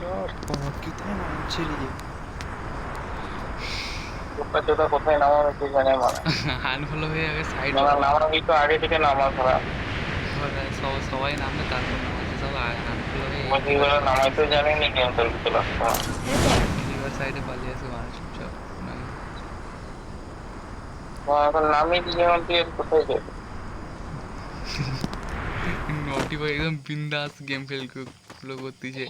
বাবা কোথায় নামছে রে? লোকটা চোদা কোথায় নামাবে কে জানে মারা। আনফলো হয়ে আগে সাইড না নামাবি তো আগে থেকে নামা খারাপ। সবাই নামবে তারপর নামাচ্ছে সব আনফলো হয়ে এই মুজিবেরা নামাইতে জানেনি গেম খেলতে লাগতো না। রিভার সাইডে পালিয়ে আসে মানুষ চুপচাপ নাকি এখন নামিয়ে দিয়ে যেমন তুই আর কোথায় যাবি? নটি ভাই একদম বিন্দাস গেম ফেল ফ্লো করতেছে।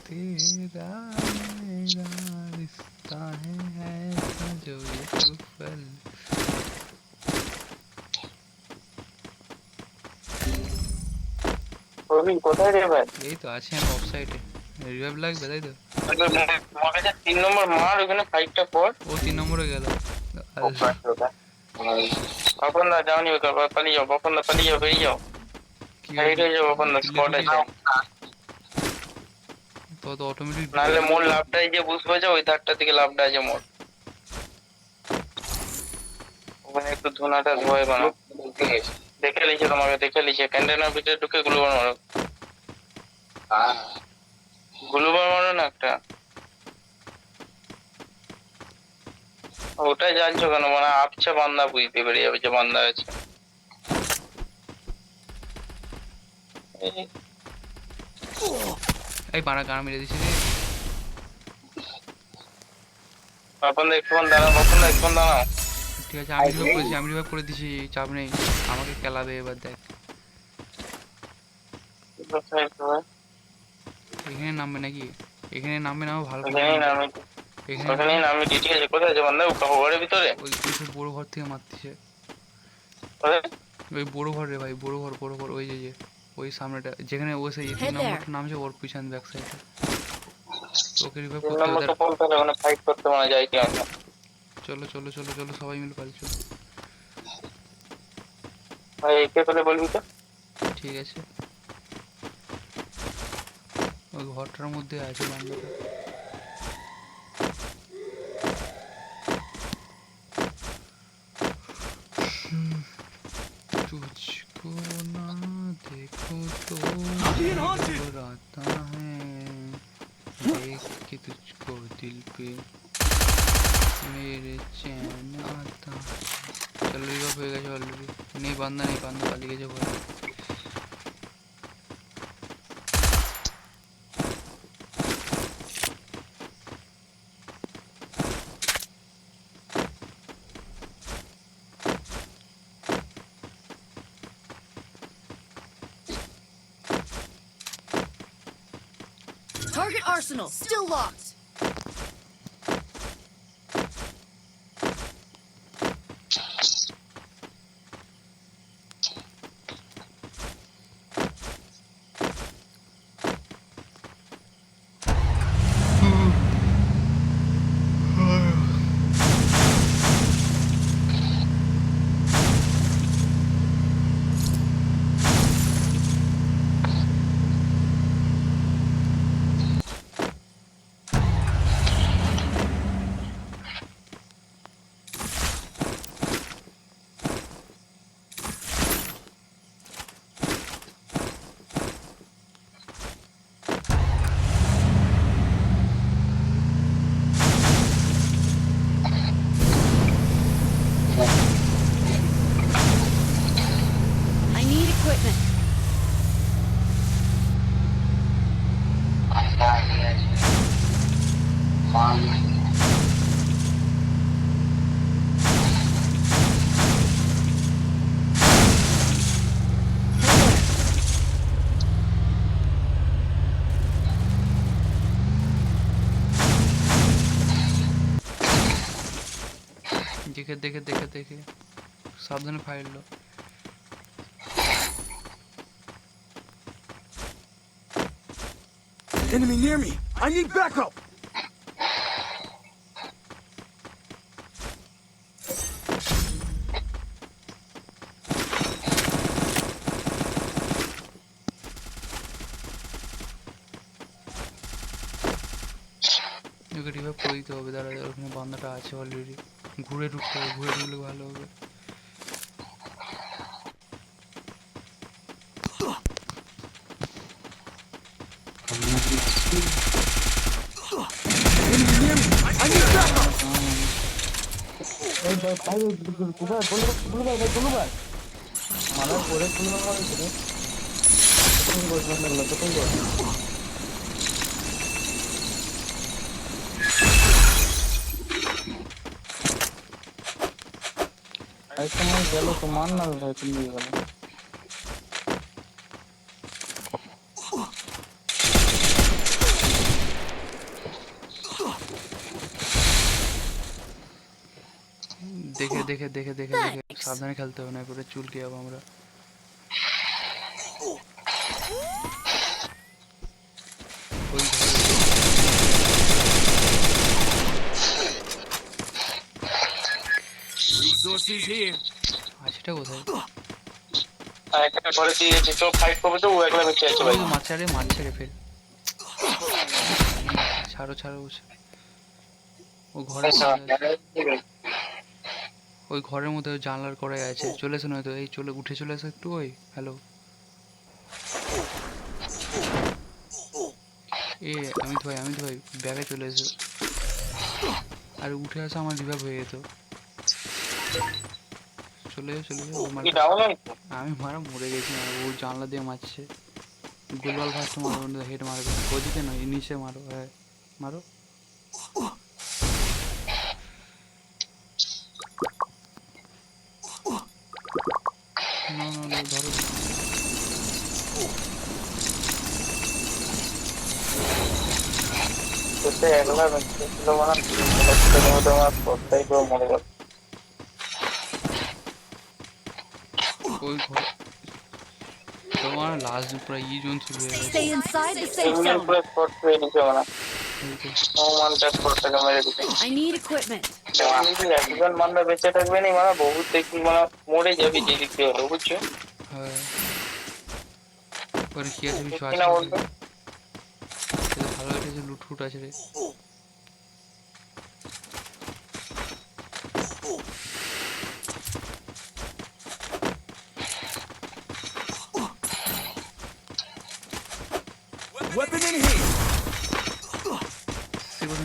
तेरा मेरा रिश्ता है ऐसा जो एक पल। প্রবীণ কোথায় রে ভাই? এই তো আছি আমি অফ সাইডে। রিভাইভ লাগবে তাই তো? তোমার কাছে 3 নম্বর মার ওখানে ফাইটটা কর। ও 3 নম্বরে গেল। বাপন দা যাওনি পালিয়ে যাও, বাপন দা পালিয়ে যাও, বেরিয়ে যাও, কি সাইড হয়েছে? হয়ে যাও, বাপন দা কিলে স্পট ঢুকে আছে। তো তো অটোমেটিক নাহলে মোর লাভটাই যে বুঝবে যে ওই ধারটা থেকে লাভটা আছে মোর। ওখানে একটু ধুনাটা ধোয় বানা। দেখে লিছে তোমাকে, দেখে লিছে ক্যান্টেনার ভিতরে ঢুকে গ্লুবার মারো, গ্লুবার মারো না একটা। ওটাই জানছো কেন মানে আপছে বান্দা বুঝতে পেরে যাবে যে বান্দা আছে। এই বাড়া গান মেরে দিছি রে। বাপন দা একটুক্ষণ দাঁড়াও, বাপন দা একটুক্ষণ দাঁড়াও। ঠিক আছে আমি রিভাইভ করেছি, আমি রিভাইভ করে দিছি, চাপ নেই। আমাকে খেলাবে এবার দেখ। এখানে নামবে নাকি? এখানে নামবে না ভালো করে ওখানেই নামবে। নামি, এখানে ওখানেই নামি, ঠিক আছে। কোথায় আছে বান্দা? ঘরের ভিতরে? ওই ওই বড় ঘর থেকে মারতেছে। কোথায়? ওই বড় ঘর রে ভাই, বড় ঘর ওই যে ওই সামনেটা যেখানে ও সেই 3 নম্বরটা নামছে ওর পিছন ব্যাক সাইডে। ওকে রিভাইভ তিন করতে হবে নম্বর তার। তো বলতে হবে, ওখানে ফাইট করতে মানে যাই কি আমরা। চলো চলো চলো চলো সবাই মিলে পারি চলো। ভাই কে পেলে বলবি তো। ঠিক আছে ওই ঘরটার মধ্যে আছে বান্ধবটা। तुझको ना देखो तो घबराता है देख के तुझको दिल पे मेरे चैन आता। चल रिवर्स হয়ে গেছে অলরেডি। নেই বান্দা নেই, বান্দা পালিয়ে গেছে ঘরে। Target arsenal still locked. I need equipment. দেখে দেখে দেখে দেখে সাবধানে file low. Enemy near me! I need backup! Okay revive করে দিতে হবে, দাঁড়া ওখানে বান্দাটা আছে অলরেডি। ঘুরে ঢুকতে হবে, ঘুরে ঢুকলে ভালো হবে। দেখে দেখে দেখে দেখে দেখে সাবধানে খেলতে হবে, না করে চুলকে যাবো আমরা। ওই Resources here. আছেটা কোথায়? আর একটা ঘরে দিয়েছে, তো ফাইট করবে তো ও একলা বেঁচে আছে ভাই। মারছে রে ফের। ছাড়ো ছাড়ো ও ঘরে ওই ঘরের মধ্যে ওই জানলার করে আছে, চলে এসো নয়তো, এই চলে উঠে চলে এসো একটু। ওই হ্যালো এ অমিত ভাই ব্যাগে চলে এসো। আর উঠে আসা আমার রিভাইভ হয়ে যেত। চলে যাও কি ডাউন হয়েছে? আমি মরে গেছি, ও জানলা দিয়ে মারছে। গোলওয়াল ফার্স্ট মারো, হেড মারবে ওদিকে নয়, নিচে মারো। হ্যাঁ মারো। না ধরো। তোতে একলা বেঁচে ছিল মানে তোমার প্রত্যেক মরে গেল। ওই ঘর তোমার লাস্ট পুরো জোন শুরু হয়ে গেছে। Stay inside the safe এমনি zone. পুরো স্পট হয়ে গেছে মানে। ও মানটা স্পটটাকে মেরে দিতে। I need equipment. একজন মানুষ বেঁচে থাকবে না মানে বহুত দেখি মানে মরে যাবে যেদিক দিয়ে হলো, বুঝছো? হ্যাঁ ওখানে কি আছে কিছু আছে? কিনা বলতো ভালো একটা লুট ফুট আছে রে। Weapon in here.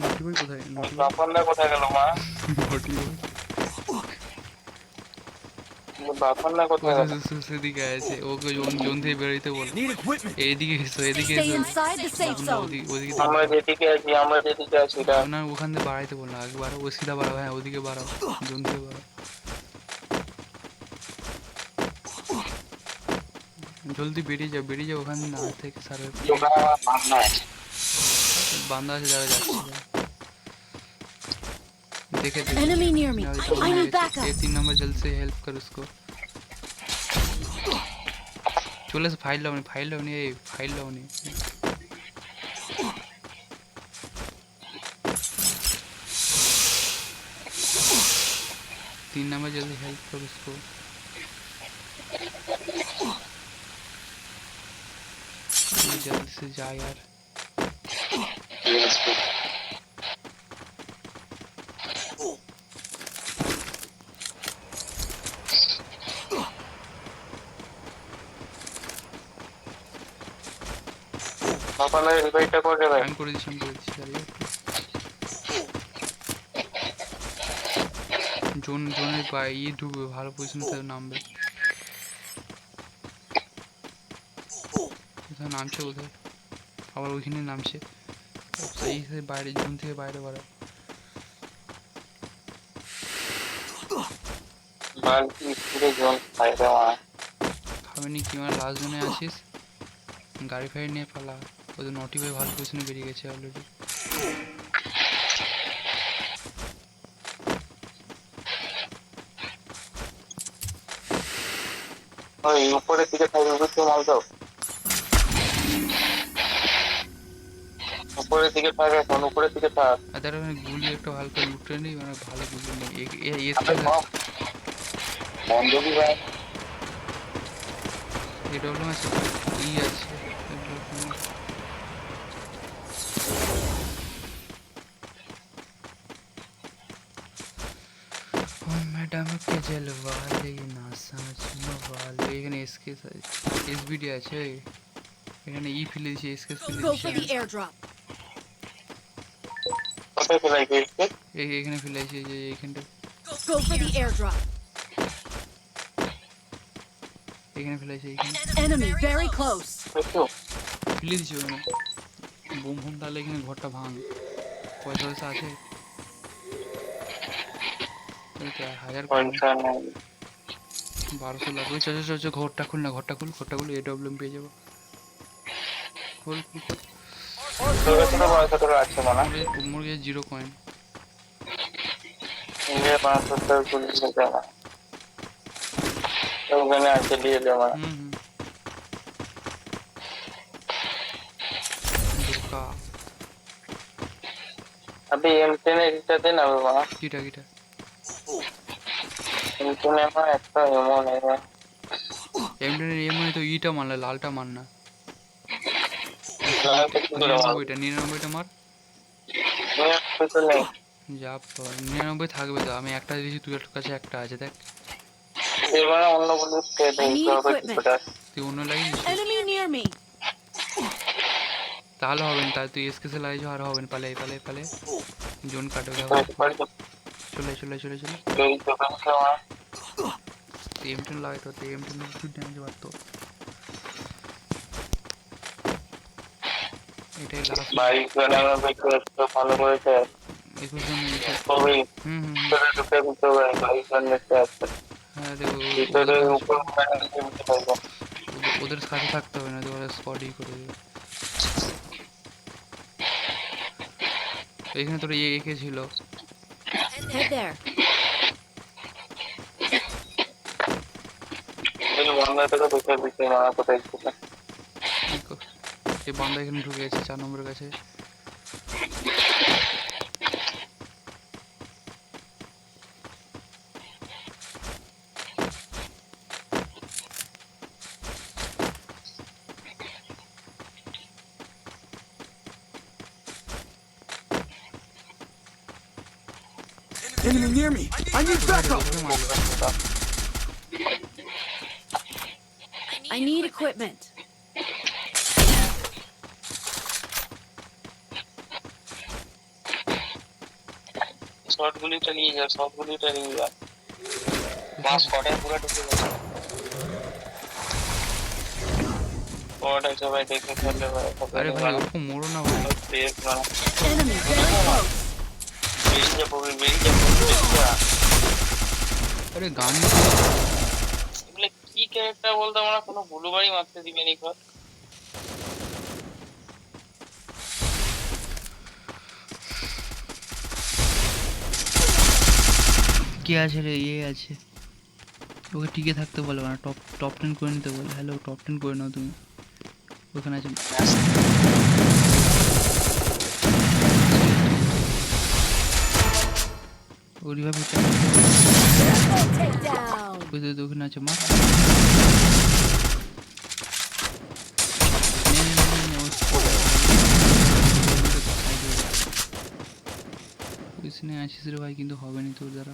নটি ভাই কোথায়? বাপনদা কোথায় গেল মা? নটি ভাই বাপনদা কোথায় গেল? সেদিকে আছে, ওকে জোন থেকে বেরোইতে বল। Need equipment. এইদিকে এসো Stay inside the safe zone. ওদিকে আমরা যেদিকে আছি এটা না ওখান থেকে বাড়াইতে বল না, একবার ও সিধা বাড়াও। হ্যাঁ ওদিকে বাড়াও, জোন থেকে বাড়াও। জলদি বেরিয়ে যাও ওখান না থেকে সারে বান্দা আছে যারা যাচ্ছে। देखे Enemy near me. I need backup. 3 number जल्द से हेल्प कर उसको। चले से फाइल लाओ नहीं। 3 नंबर जल्दी हेल्प कर उसको। जल्दी से जा यार। বাপনদা রিভাইভটা করে ভাই। আমি করে দিচ্ছি জোনের পায়ে ঢুকবে, ভালো পজিশন থেকে নামবে। কোথায় নামছে কোথায়? আবার ওইখানে নামছে। সেই বাইরে জোন থেকে বাইরে বাড়াও। বালতি পুরো জল খাইবে মা। খাবেনি কি মানে লাস্ট জোনে আসিস, গাড়ি ফাড়ি নিয়ে পালা। ওদের নটি ভাই ভালো পজিশনে বেরিয়ে গেছে অলরেডি। ওই উপরের দিকে থাকবে, বুঝছো মাল দাও। উপরের দিকে থাক, এখন উপরের দিকে থাক। আর তার মানে গুলি একটা ভালো করে লুটে নেই, মানে ভালো গুলি নেই। বন্ধবী ভাই এটা হলো আছে আছে मैडम के जलवाले ना समझने वाले এখানে এসকে এসবিডি আছে এখানে ই ফেলে দিয়েছে এসকে ফেলে Go for the দিয়েছে airdrop. কোথায় ফেলাই গেছে? এখানে ফেলে দিয়েছে যে এইখানটা Go for the airdrop. এখানে ফেলে দিয়েছে এইখানে Enemy very close. দেখো ফেলে দিয়েছে ওখানে বোম ফোম তাহলে এখানে ঘরটা ভাঙ পয়সা পয়সা আছে ওই তো 1000 পয়সা নেই। 1200 লাখ ওই চল ঘরটা খুল না ঘরটা খুল এডব্লিউএম পেয়ে যাবো খুল তোর কাছে তো পয়সা তোর আছে মনে হয়। মুরগি 0 কয়েন ইন্ডিয়া 500 পুলিশ আছে না। ওখানে আছে দিয়ে দে আমার। দুকা अभी M10 এটা দে না বাবা। কিটা M10 আমার একটা এমন নেই। এমনি তো ইটা মারলা লালটা মার না লালটা কি করে মারবো? 99টা মার তো নেই। যা 99 থাকবে তো আমি একটা দিয়েছি তুই কাছে একটা আছে দেখ এবার অন্য পুলিশ কে দেই তো হবে কিছুটা। তুই অন্য লাগিয়ে Enemy near me. তাহলে হবে না তাহলে তুই এসকেসে লাগিয়েছ আর হবে না পালে জোন কাটবে চলে এই তো কাছে আমার এম10 লাগাই তো এম10 একটু ড্যামেজ বাড়তো এটাই লাস্ট বাইক চালানো দেখতে তো ভালো করেছে। 21 জন নিয়েছে খুবই হুম ভিতরে ঢুকে দিতে হবে বাইক চালাতে আছে। হ্যাঁ দেখো ভিতরে উপর মানে দিতে পারবো। ওদের সাথে থাকতে হবে না ওরা স্কোয়াডই করে দেবে এখানে তোর একে ছিল Head there. এই বন্ধটা তো দেখে দিতে মারা কোথায় ছিল। এই বান্দা এখানে ঢুকে গেছে 4 নম্বরের কাছে Enemy near me. I need backup. I need equipment. শর্টগুলিটা নিয়ে যা। মাস কটায় পুরো ঢুকে গেছে। ওটা সবাই দেখে ফেললে ভাই। আরে ভাই ওরকম মোড়ো না ভাই দেখ না। Enemy very close. বেরিয়ে যা। আরে গান এগুলো কি ক্যারেক্টার বলতে আমরা কোনো বুলুবাড়ি মারতে দিবে নি ঘর। কে আছে রে আছে ওকে টিকে থাকতে বলবে না টপ 10 করে নিতে বলে হ্যালো টপ 10 করে নাও তুমি ওখানে আছে ওরি ভাবে Take down. ওই তো ওখানে আছে মা इसने आशीष रे भाई কিন্তু হবে না তোর দ্বারা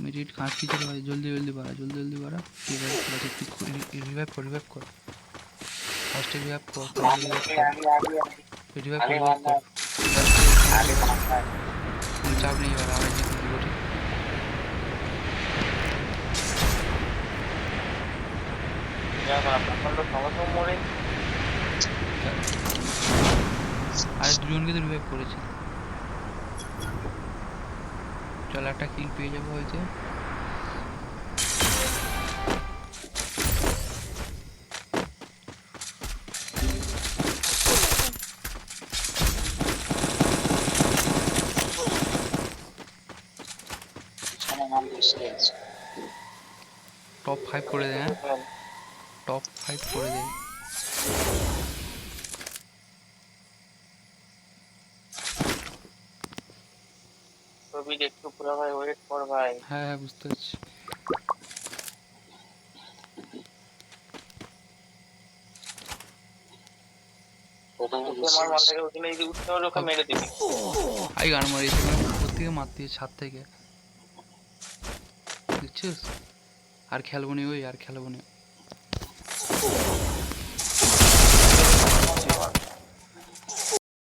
মিনিট কাজ কি চলে ভাই জলদি বাড়া ঠিক আছে তুই রিভাইভ কর ফার্স্ট রিভাইভ কর রিভাইভ কর চাপ নেই বাড়া আমি জিতে দিব ঠিক যা বাবা আমরা সমস্যা মরে আর দুজনকে তো রিভাইভ করেছি চল একটা কিল পেয়ে যাবো হয়তো টপ 5 করে দে হ্যাঁ টপ 5 করে দে ছবি দেখতে পুরো ভাই ওয়েট কর ভাই। হ্যাঁ বুঝতে পারছি আমার মালটাকে ওখানে যদি উঠতে হলে ওকে মেরে দিবি। আই গান মারিয়েছে ওর থেকে মারতে ছাদ থেকে দেখছিস আর খেলবো নি ওই আর খেলবো নি